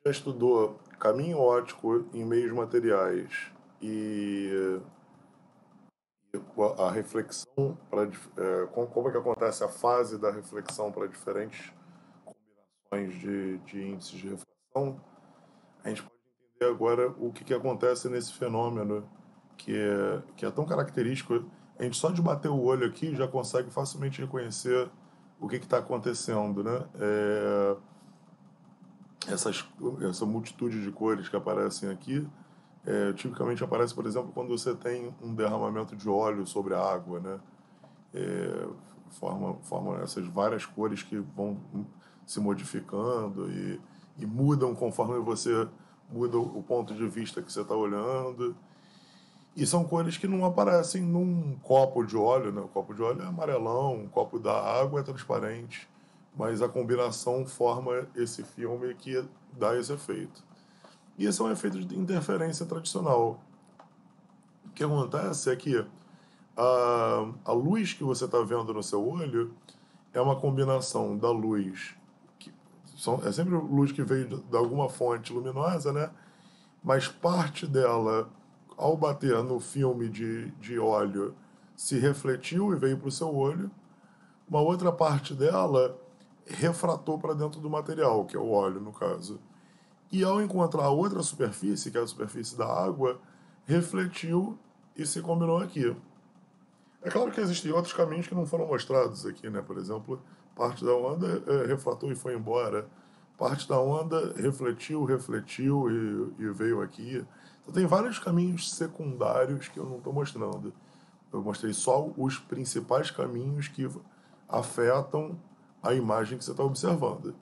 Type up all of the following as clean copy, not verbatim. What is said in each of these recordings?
Já estudou caminho óptico em meios materiais e a reflexão para como é que acontece a fase da reflexão para diferentes combinações de índices de refração, a gente pode entender agora o que acontece nesse fenômeno que é tão característico. A gente só de bater o olho aqui já consegue facilmente reconhecer o que está acontecendo, né? Essa multitude de cores que aparecem aqui, tipicamente aparece, por exemplo, quando você tem um derramamento de óleo sobre a água, né? É, forma essas várias cores que vão se modificando e mudam conforme você muda o ponto de vista que você está olhando. E são cores que não aparecem num copo de óleo, né? O copo de óleo é amarelão, o copo da água é transparente, mas a combinação forma esse filme que dá esse efeito. E esse é um efeito de interferência tradicional. O que acontece é que a luz que você está vendo no seu olho é uma combinação da luz, é sempre luz que veio de alguma fonte luminosa, né? Mas parte dela, ao bater no filme de óleo, se refletiu e veio para o seu olho. Uma outra parte dela refratou para dentro do material, que é o óleo, no caso. E ao encontrar outra superfície, que é a superfície da água, refletiu e se combinou aqui. É claro que existem outros caminhos que não foram mostrados aqui, né? Por exemplo, parte da onda refratou e foi embora. Parte da onda refletiu e veio aqui. Então tem vários caminhos secundários que eu não estou mostrando. Eu mostrei só os principais caminhos que afetam a imagem que você está observando.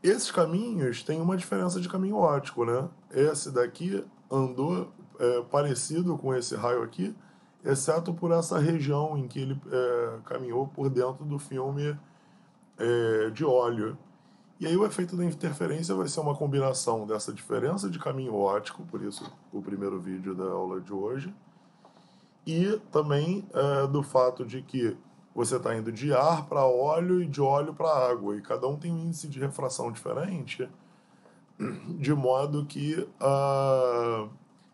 Esses caminhos têm uma diferença de caminho óptico, né? Esse daqui andou parecido com esse raio aqui, exceto por essa região em que ele caminhou por dentro do filme de óleo. E aí o efeito da interferência vai ser uma combinação dessa diferença de caminho óptico, por isso o primeiro vídeo da aula de hoje, e também do fato de que você está indo de ar para óleo e de óleo para água, e cada um tem um índice de refração diferente, de modo que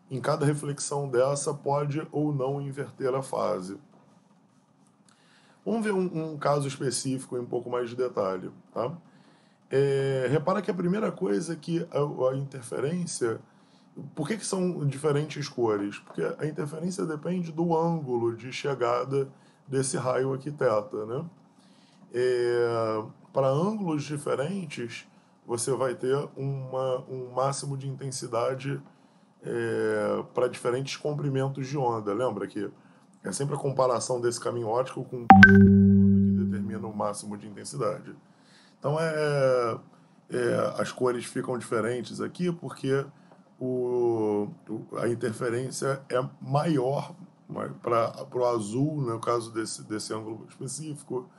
em cada reflexão dessa pode ou não inverter a fase. Vamos ver um caso específico em um pouco mais de detalhe. Tá? Repara que a primeira coisa é que a interferência... Por que são diferentes cores? Porque a interferência depende do ângulo de chegada desse raio aqui θ, né? Para ângulos diferentes, você vai ter um máximo de intensidade para diferentes comprimentos de onda. Lembra que é sempre a comparação desse caminho óptico com o que determina o máximo de intensidade. Então, as cores ficam diferentes aqui porque a interferência é maior para o azul, no caso desse ângulo específico,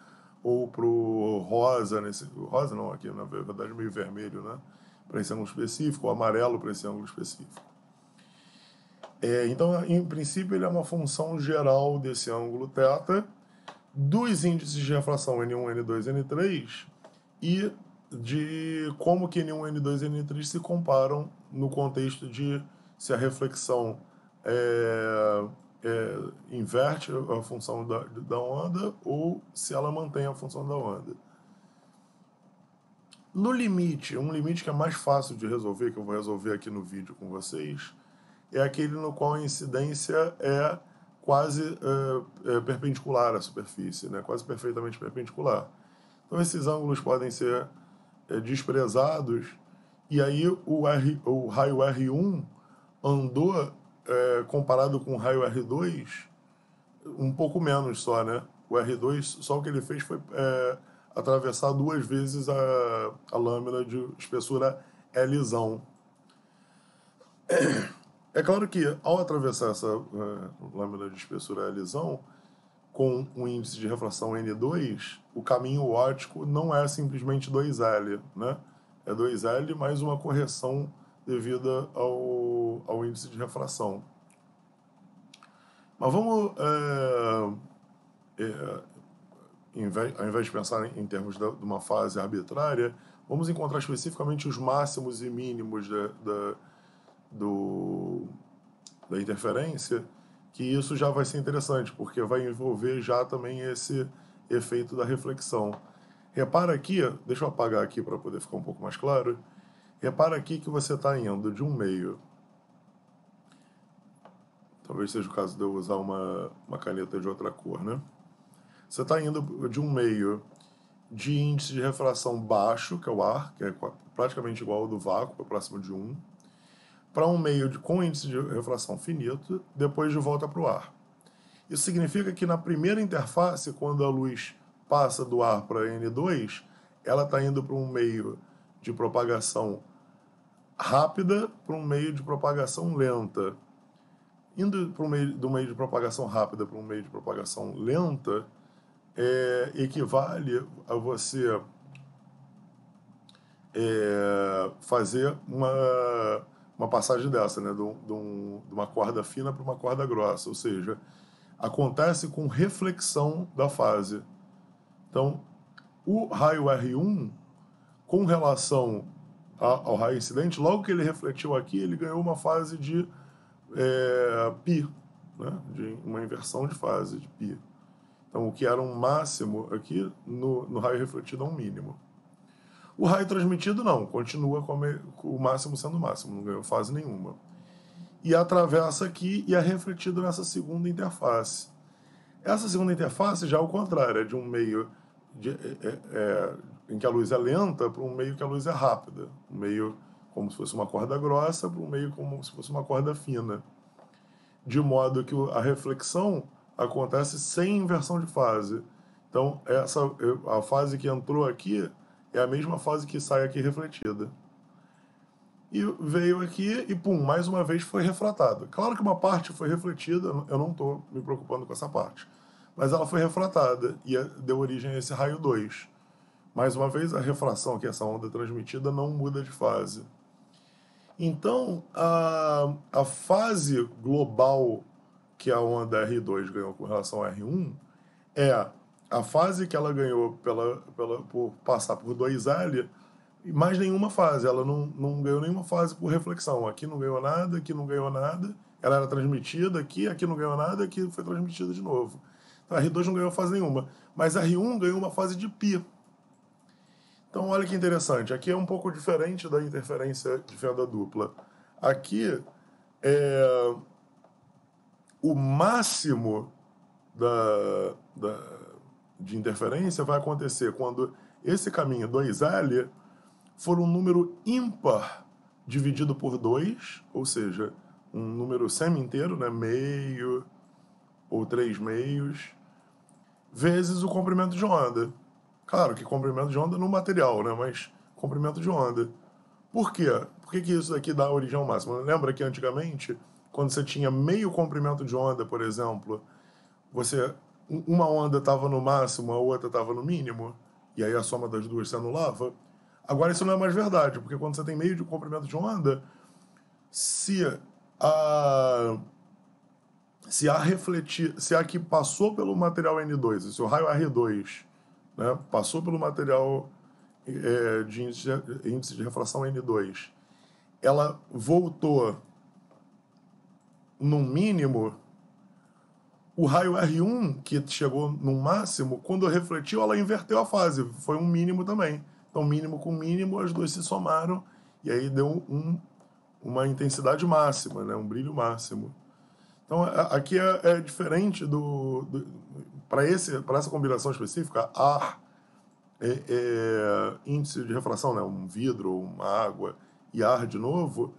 ou para o rosa, rosa não, aqui na verdade meio vermelho, né? Para esse ângulo específico, o amarelo para esse ângulo específico. Então, em princípio, ele é uma função geral desse ângulo θ, dos índices de refração N1, N2, N3 e de como que N1, N2 e N3 se comparam no contexto de se a reflexão inverte a função da onda ou se ela mantém a função da onda. No limite, um limite que é mais fácil de resolver, que eu vou resolver aqui no vídeo com vocês, é aquele no qual a incidência é quase perpendicular à superfície, né? Quase perfeitamente perpendicular. Então esses ângulos podem ser desprezados, e aí o raio R1 andou, comparado com o raio R2, um pouco menos só, né? O R2, só o que ele fez foi atravessar duas vezes a lâmina de espessura Lzão. É claro que ao atravessar essa lâmina de espessura Lzão, com um índice de refração N2, o caminho óptico não é simplesmente 2L, né? É 2L mais uma correção devida ao índice de refração. Mas vamos ao invés de pensar em termos de uma fase arbitrária, vamos encontrar especificamente os máximos e mínimos da interferência, que isso já vai ser interessante, porque vai envolver já também esse efeito da reflexão. Repara aqui, deixa eu apagar aqui para poder ficar um pouco mais claro. Repara aqui que você está indo de um meio. Talvez seja o caso de eu usar uma caneta de outra cor, né? Você está indo de um meio de índice de refração baixo, que é o ar, que é praticamente igual ao do vácuo, próximo de 1, para um meio com índice de refração finito, depois de volta para o ar. Isso significa que na primeira interface, quando a luz passa do ar para N2, ela está indo para um meio de propagação rápida para um meio de propagação lenta. Indo do meio de propagação rápida para um meio de propagação lenta, equivale a você fazer uma passagem dessa, né, de uma corda fina para uma corda grossa, ou seja, acontece com reflexão da fase. Então, o raio R1, com relação ao raio incidente, logo que ele refletiu aqui, ele ganhou uma fase de π, né, de uma inversão de fase de π. Então, o que era um máximo aqui, no raio refletido é um mínimo. O raio transmitido não, continua com o máximo sendo o máximo, não ganhou fase nenhuma. E atravessa aqui e é refletido nessa segunda interface. Essa segunda interface já é o contrário, é de um meio em que a luz é lenta para um meio que a luz é rápida. Um meio como se fosse uma corda grossa para um meio como se fosse uma corda fina. De modo que a reflexão acontece sem inversão de fase. Então, a fase que entrou aqui é a mesma fase que sai aqui refletida. E veio aqui e, pum, mais uma vez foi refratada. Claro que uma parte foi refletida, eu não estou me preocupando com essa parte. Mas ela foi refratada e deu origem a esse raio 2. Mais uma vez, a refração, que é essa onda transmitida, não muda de fase. Então, a fase global que a onda R2 ganhou com relação a R1 é a fase que ela ganhou por passar por 2L, e mais nenhuma fase. Ela não ganhou nenhuma fase por reflexão. Aqui não ganhou nada, aqui não ganhou nada. Ela era transmitida aqui não ganhou nada, aqui foi transmitida de novo. Então, a R2 não ganhou fase nenhuma. Mas a R1 ganhou uma fase de π. Então, olha que interessante. Aqui é um pouco diferente da interferência de fenda dupla. Aqui, o máximo de interferência vai acontecer quando esse caminho 2L for um número ímpar dividido por 2, ou seja, um número semi-inteiro, né, meio ou 3 meios, vezes o comprimento de onda. Claro que comprimento de onda no material, né, mas comprimento de onda. Por quê? Por que isso daqui dá origem ao máximo? Lembra que antigamente, quando você tinha meio comprimento de onda, por exemplo, uma onda estava no máximo, a outra estava no mínimo, e aí a soma das duas se anulava. Agora isso não é mais verdade, porque quando você tem meio de comprimento de onda, se a que passou pelo material N2, se o raio R2, né, passou pelo material de índice de refração N2, ela voltou no mínimo, o raio R1, que chegou no máximo, quando refletiu, ela inverteu a fase, foi um mínimo também. Então, mínimo com mínimo, as duas se somaram, e aí deu uma intensidade máxima, né, um brilho máximo. Então, aqui é diferente para essa combinação específica, ar, índice de refração, né, um vidro, uma água e ar de novo,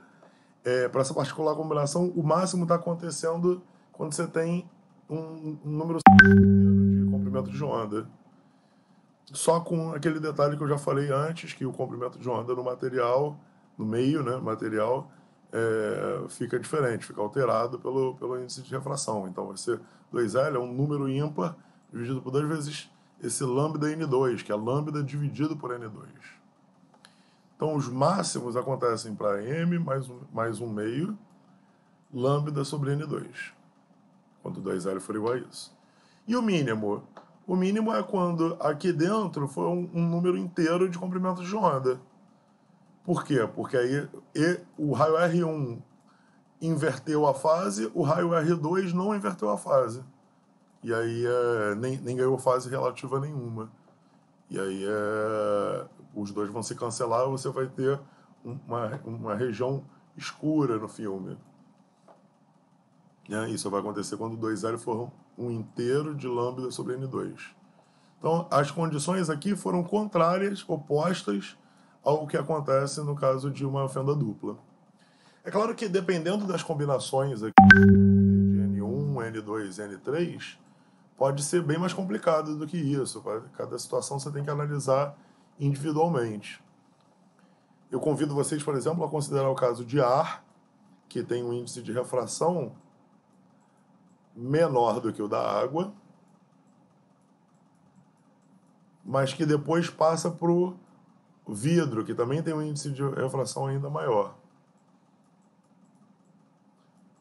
para essa particular combinação, o máximo está acontecendo quando você tem um número de comprimento de onda. Só com aquele detalhe que eu já falei antes, que o comprimento de onda no material, no meio, né, material, fica diferente, fica alterado pelo índice de refração. Então, vai ser 2L, é um número ímpar dividido por 2 vezes esse lambda N2, que é lambda dividido por N2. Então, os máximos acontecem para M mais um meio, lambda sobre N2, quando 2L for igual a isso. E o mínimo? O mínimo é quando aqui dentro foi um número inteiro de comprimentos de onda. Por quê? Porque aí o raio R1 inverteu a fase, o raio R2 não inverteu a fase. E aí nem ganhou fase relativa nenhuma. E aí os dois vão se cancelar e você vai ter uma região escura no filme. Isso vai acontecer quando 2L for um inteiro de lambda sobre N2. Então, as condições aqui foram contrárias, opostas ao que acontece no caso de uma fenda dupla. É claro que, dependendo das combinações aqui de N1, N2, N3, pode ser bem mais complicado do que isso. Cada situação você tem que analisar individualmente. Eu convido vocês, por exemplo, a considerar o caso de ar, que tem um índice de refração menor do que o da água, mas que depois passa para o vidro, que também tem um índice de refração ainda maior.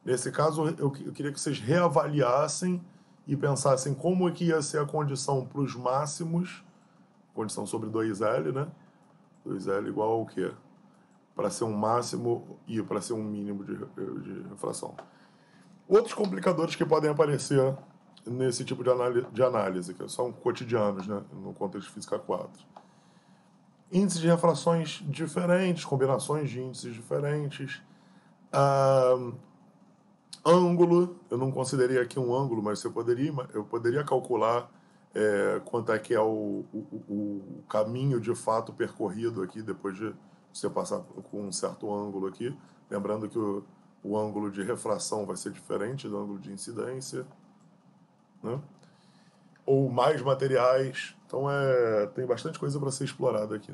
Nesse caso, eu queria que vocês reavaliassem e pensassem como é que ia ser a condição para os máximos, condição sobre 2L, né? 2L igual ao quê? Para ser um máximo e para ser um mínimo de refração. Outros complicadores que podem aparecer nesse tipo de análise, que são cotidianos, né, no contexto de Física 4. Índices de refrações diferentes, combinações de índices diferentes. Ângulo, eu não considerei aqui um ângulo, mas eu poderia calcular quanto é que é o caminho de fato percorrido aqui, depois de você passar com um certo ângulo aqui. Lembrando que o ângulo de refração vai ser diferente do ângulo de incidência, né? Ou mais materiais. Então tem bastante coisa para ser explorada aqui